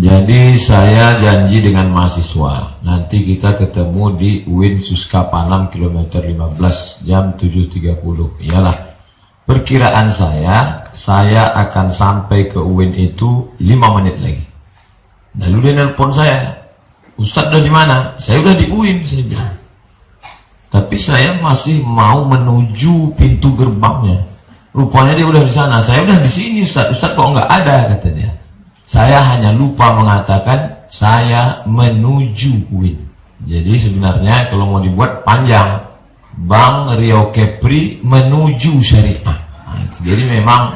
Jadi saya janji dengan mahasiswa, nanti kita ketemu di UIN Suskapanam kilometer 15 jam 7.30. Iyalah, perkiraan saya akan sampai ke UIN itu 5 menit lagi. Lalu dia nelpon saya, Ustadz udah di mana? Saya udah di UIN, saya bilang. Tapi saya masih mau menuju pintu gerbangnya. Rupanya dia udah di sana. Saya udah di sini, Ustadz. Ustadz kok nggak ada, kata dia. Saya hanya lupa mengatakan saya menuju UIN. Jadi sebenarnya kalau mau dibuat panjang, Bank Riau Kepri menuju syariah. Nah, jadi memang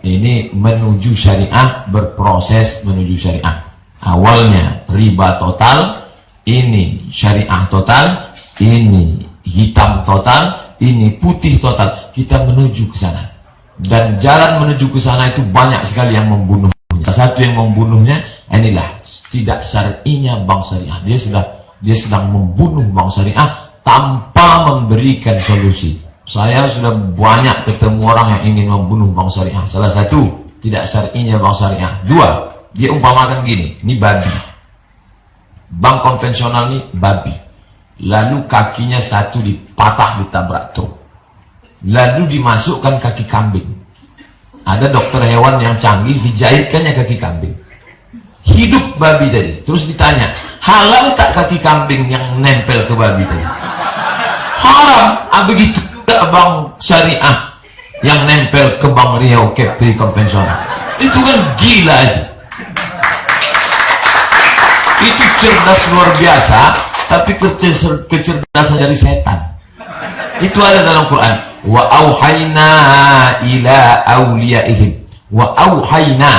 ini menuju syariah, berproses menuju syariah. Awalnya riba total, ini syariah total, ini hitam total, ini putih total. Kita menuju ke sana. Dan jalan menuju ke sana itu banyak sekali yang membunuhnya. Salah satu yang membunuhnya inilah tidak syar'inya bank syariah. Dia sedang membunuh bank syariah tanpa memberikan solusi. Saya sudah banyak ketemu orang yang ingin membunuh bank syariah. Salah satu tidak syar'inya bank syariah. Dua, dia umpamakan gini, ini babi. Bank konvensional ini babi. Lalu kakinya satu dipatah, ditabrak truk. Lalu dimasukkan kaki kambing. Ada dokter hewan yang canggih, dijahitkannya kaki kambing. Hidup babi tadi. Terus ditanya, halal tak kaki kambing yang nempel ke babi tadi? Haram. Begitu juga bank syariah yang nempel ke Bank Riau Kepri konvensional. Itu kan gila aja. Itu cerdas luar biasa, tapi kecerdasan dari setan. Itu ada dalam Quran. Wa auhayna ila awliyaihim. Wa auhayna,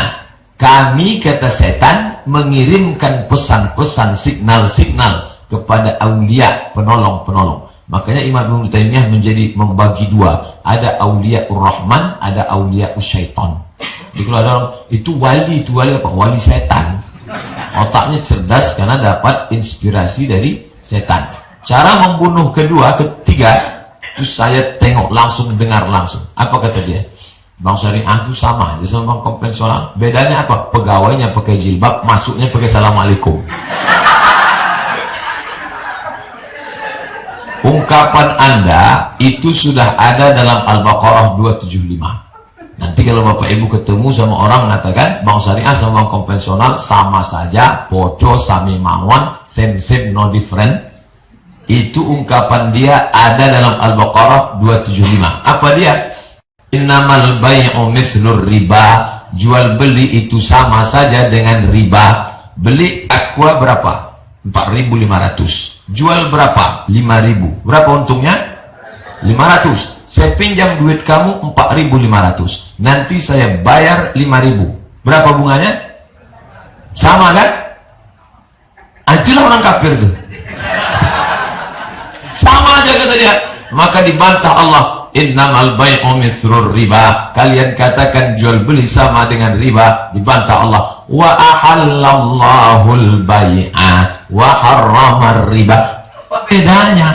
kami, kata setan, mengirimkan pesan-pesan, signal-signal kepada aulia, penolong-penolong. Makanya Imam Ibnu Taimiyah membagi dua. Ada aulia Rahman, ada aulia syaitan. Jadi kalau ada orang itu wali apa? Wali setan. Otaknya cerdas karena dapat inspirasi dari setan. Cara membunuh ketiga, terus saya tengok langsung, dengar langsung. Apa kata dia? Bank syariah itu sama aja sama bank konvensional. Bedanya apa? Pegawainya pakai jilbab, masuknya pakai assalamualaikum. Ungkapan Anda itu sudah ada dalam Al-Baqarah 275. Nanti kalau Bapak Ibu ketemu sama orang mengatakan bank syariah sama bank konvensional sama saja, bodoh, sami mawon, same no different. Itu ungkapan dia ada dalam Al-Baqarah 275. Apa dia? Innamal bai'u mithlur riba. Jual beli itu sama saja dengan riba. Beli aqua berapa? 4.500. Jual berapa? 5.000. Berapa untungnya? 500. Saya pinjam duit kamu 4.500. Nanti saya bayar 5.000. Berapa bunganya? Sama kan? Itulah orang kafir tuh. Sama aja kata dia. Maka dibantah Allah, innamal bai'u mithlur riba. Kalian katakan jual beli sama dengan riba. Dibantah Allah, wa ahallallahul bai'a wa harramar riba. Apa bedanya?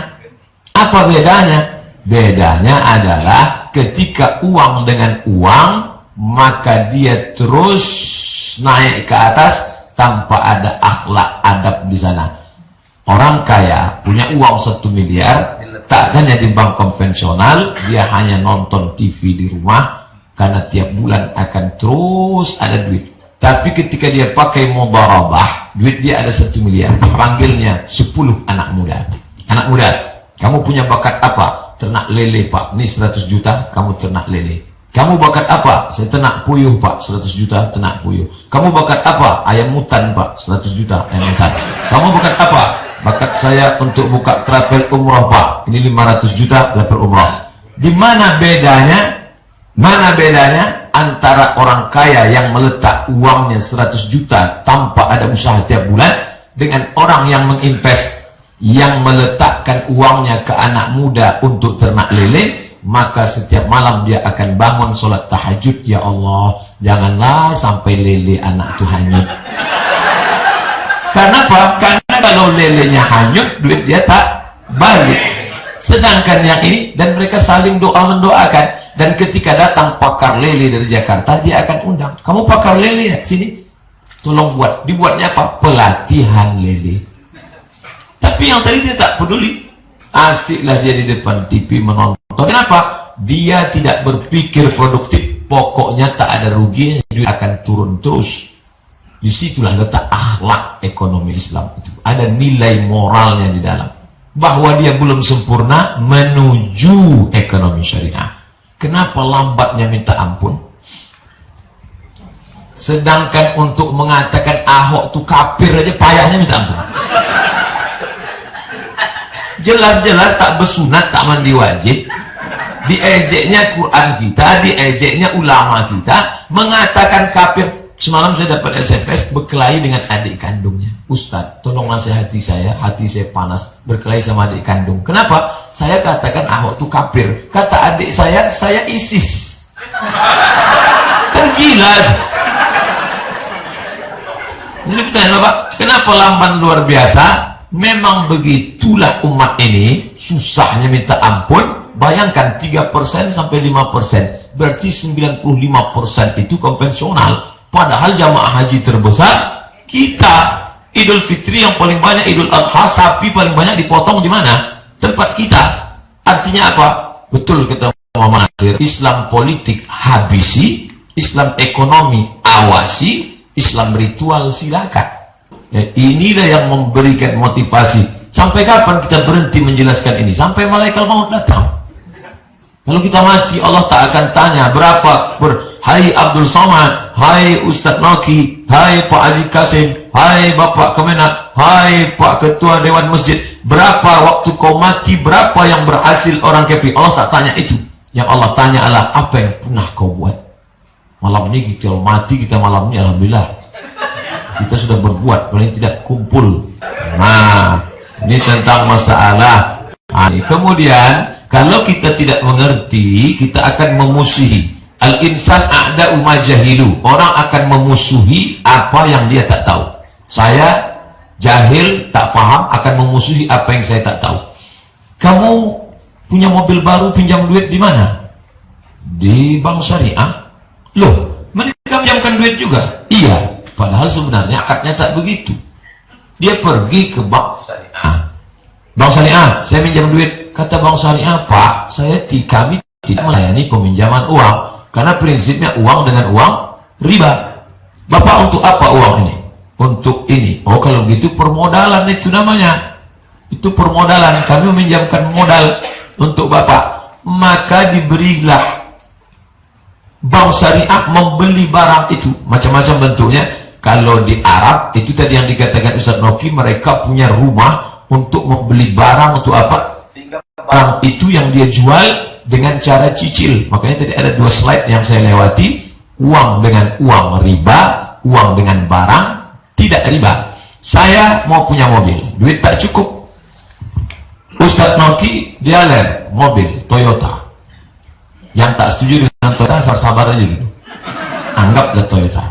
Apa bedanya? Bedanya adalah ketika uang dengan uang, maka dia terus naik ke atas tanpa ada akhlak adab di sana. Orang kaya punya uang 1 miliar, diletakkannya di bank konvensional, dia hanya nonton TV di rumah karena tiap bulan akan terus ada duit. Tapi ketika dia pakai mudharabah, duit dia ada 1 miliar, panggilnya 10 anak muda. Anak muda, kamu punya bakat apa? Ternak lele, Pak. Ini 100 juta, kamu ternak lele. Kamu bakat apa? Saya ternak puyuh, Pak. 100 juta, ternak puyuh. Kamu bakat apa? Ayam hutan, Pak. 100 juta, ayam hutan. Kamu bakat apa? Bakat saya untuk buka travel umroh, Pak. Ini 500 juta travel umroh. Di mana bedanya? Mana bedanya antara orang kaya yang meletak uangnya 100 juta tanpa ada usaha tiap bulan dengan orang yang menginvest, yang meletakkan uangnya ke anak muda untuk ternak lele? Maka setiap malam dia akan bangun sholat tahajud, ya Allah, janganlah sampai lele anak itu hanyut. Kenapa? Karena kalau lelenya hanyut, duit dia tak balik. Sedangkan yang ini, dan mereka saling doa mendoakan. Dan ketika datang pakar lele dari Jakarta, dia akan undang, kamu pakar lele ya, sini. Tolong buat. Dibuatnya apa? Pelatihan lele. Tapi yang tadi dia tak peduli. Asiklah dia di depan TV menonton. Kenapa? Dia tidak berpikir produktif. Pokoknya tak ada ruginya, duit akan turun terus. Disitulah letak akhlak ekonomi Islam itu. Ada nilai moralnya di dalam. Bahwa dia belum sempurna menuju ekonomi syariah. Kenapa lambatnya minta ampun? Sedangkan untuk mengatakan Ahok itu kafir aja payahnya minta ampun. Jelas-jelas tak bersunat, tak mandi wajib. Diejeknya Quran kita, diejeknya ulama kita, mengatakan kafir. Semalam saya dapat SMS berkelahi dengan adik kandungnya. Ustadz, tolong nasihati saya, hati saya panas, berkelahi sama adik kandung. Kenapa? Saya katakan Ahok itu kafir. Kata adik saya ISIS. Kan gila. Ini pertanyaan Bapak, kenapa lamban luar biasa? Memang begitulah umat ini, susahnya minta ampun. Bayangkan 3% sampai 5%, berarti 95% itu konvensional. Padahal jamaah haji terbesar kita. Idul Fitri yang paling banyak, Idul Adha, sapi paling banyak dipotong di mana? Tempat kita. Artinya apa? Betul kata Muhammad Nasir, Islam politik habisi, Islam ekonomi awasi, Islam ritual silakan. Inilah yang memberikan motivasi. Sampai kapan kita berhenti menjelaskan ini? Sampai malaikat maut datang. Kalau kita mati, Allah tak akan tanya berapa hai Abdul Somad, hai Ustadz Noki, hai Pak Haji Kasim, hai Bapak Kemenak, hai Pak Ketua Dewan Masjid, berapa waktu kau mati, berapa yang berhasil orang kafir. Allah tak tanya itu. Yang Allah tanya adalah apa yang pernah kau buat. Malam ini kita mati, kita malam ini alhamdulillah kita sudah berbuat, paling tidak kumpul. Nah, ini tentang masalah. Kemudian kalau kita tidak mengerti, kita akan memusuhi. Al-insan a'da'u ma jahilu. Orang akan memusuhi apa yang dia tak tahu. Saya jahil, tak paham, akan memusuhi apa yang saya tak tahu. Kamu punya mobil baru, pinjam duit di mana? Di bank syariah. Loh, mereka pinjamkan duit juga? Iya, padahal sebenarnya akadnya tak begitu. Dia pergi ke bank syariah. Bank syariah, saya pinjam duit. Kata bank syariah, Pak, kami tidak melayani peminjaman uang karena prinsipnya uang dengan uang riba. Bapak untuk apa uang ini? Untuk ini. Oh, kalau gitu permodalan itu namanya. Itu permodalan. Kami meminjamkan modal untuk Bapak. Maka diberilah bank syariah membeli barang itu. Macam-macam bentuknya. Kalau di Arab, itu tadi yang dikatakan Ustaz Noki, mereka punya rumah untuk membeli barang untuk apa? Barang itu yang dia jual dengan cara cicil. Makanya tadi ada 2 slide yang saya lewati. Uang dengan uang riba, uang dengan barang tidak riba. Saya mau punya mobil, duit tak cukup. Ustadz Noki dialer mobil Toyota. Yang tak setuju dengan Toyota, sabar aja dulu, anggaplah Toyota,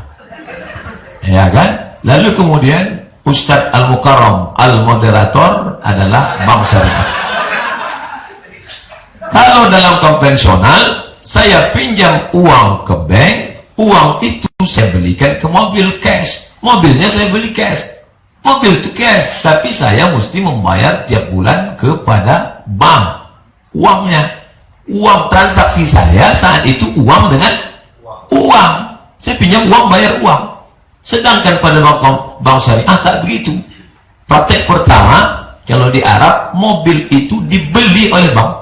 ya kan? Lalu kemudian Ustadz Al-Mukarram Al-Moderator adalah bank syariah. Kalau dalam konvensional, saya pinjam uang ke bank, uang itu saya belikan ke mobil cash. Mobilnya saya beli cash. Mobil itu cash, tapi saya mesti membayar tiap bulan kepada bank. Uangnya, uang transaksi saya saat itu uang dengan uang. Saya pinjam uang, bayar uang. Sedangkan pada bank syariah tak begitu. Praktek pertama, kalau di Arab, mobil itu dibeli oleh bank.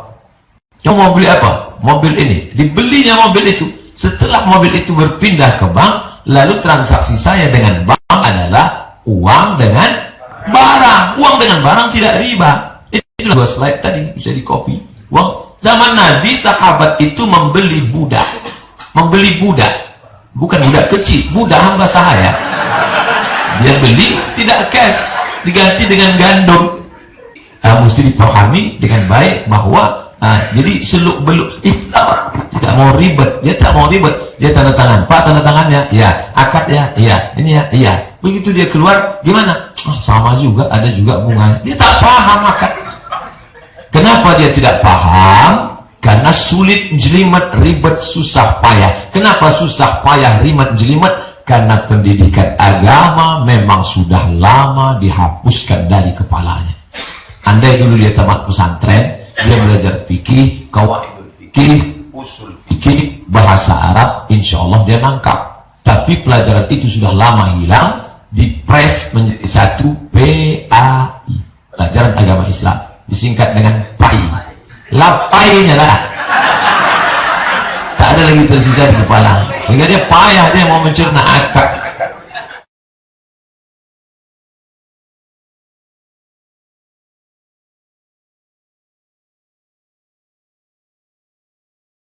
Kamu mau beli apa? Mobil ini. Dibelinya mobil itu. Setelah mobil itu berpindah ke bank, lalu transaksi saya dengan bank adalah uang dengan barang. Uang dengan barang tidak riba. Itulah 2 slide tadi, bisa di copy. Uang. Zaman Nabi, sahabat itu membeli budak. Membeli budak. Bukan budak kecil, budak hamba sahaya. Dia beli, tidak cash. Diganti dengan gandum. Mesti dipahami dengan baik bahwa jadi seluk beluk tidak mau ribet, dia tak mau ribet, dia tanda tangan, Pak tanda tangannya, ya, akad ya, iya, ini ya, iya. Begitu dia keluar, gimana? Sama juga, ada juga bunganya. Dia tak paham akad. Kenapa dia tidak paham? Karena sulit, jelimet, ribet, susah payah. Kenapa susah payah, ribet, jelimet? Karena pendidikan agama memang sudah lama dihapuskan dari kepalanya. Andai dulu dia tamat pesantren, dia belajar fikih, qawaidul fikih, usul fikih, bahasa Arab, insya Allah dia nangkap. Tapi pelajaran itu sudah lama hilang, dipres menjadi satu PAI, pelajaran agama Islam, disingkat dengan PAI. Lapainya lah, tak ada lagi tersisa di kepala, sehingga dia payah, dia mau mencerna akad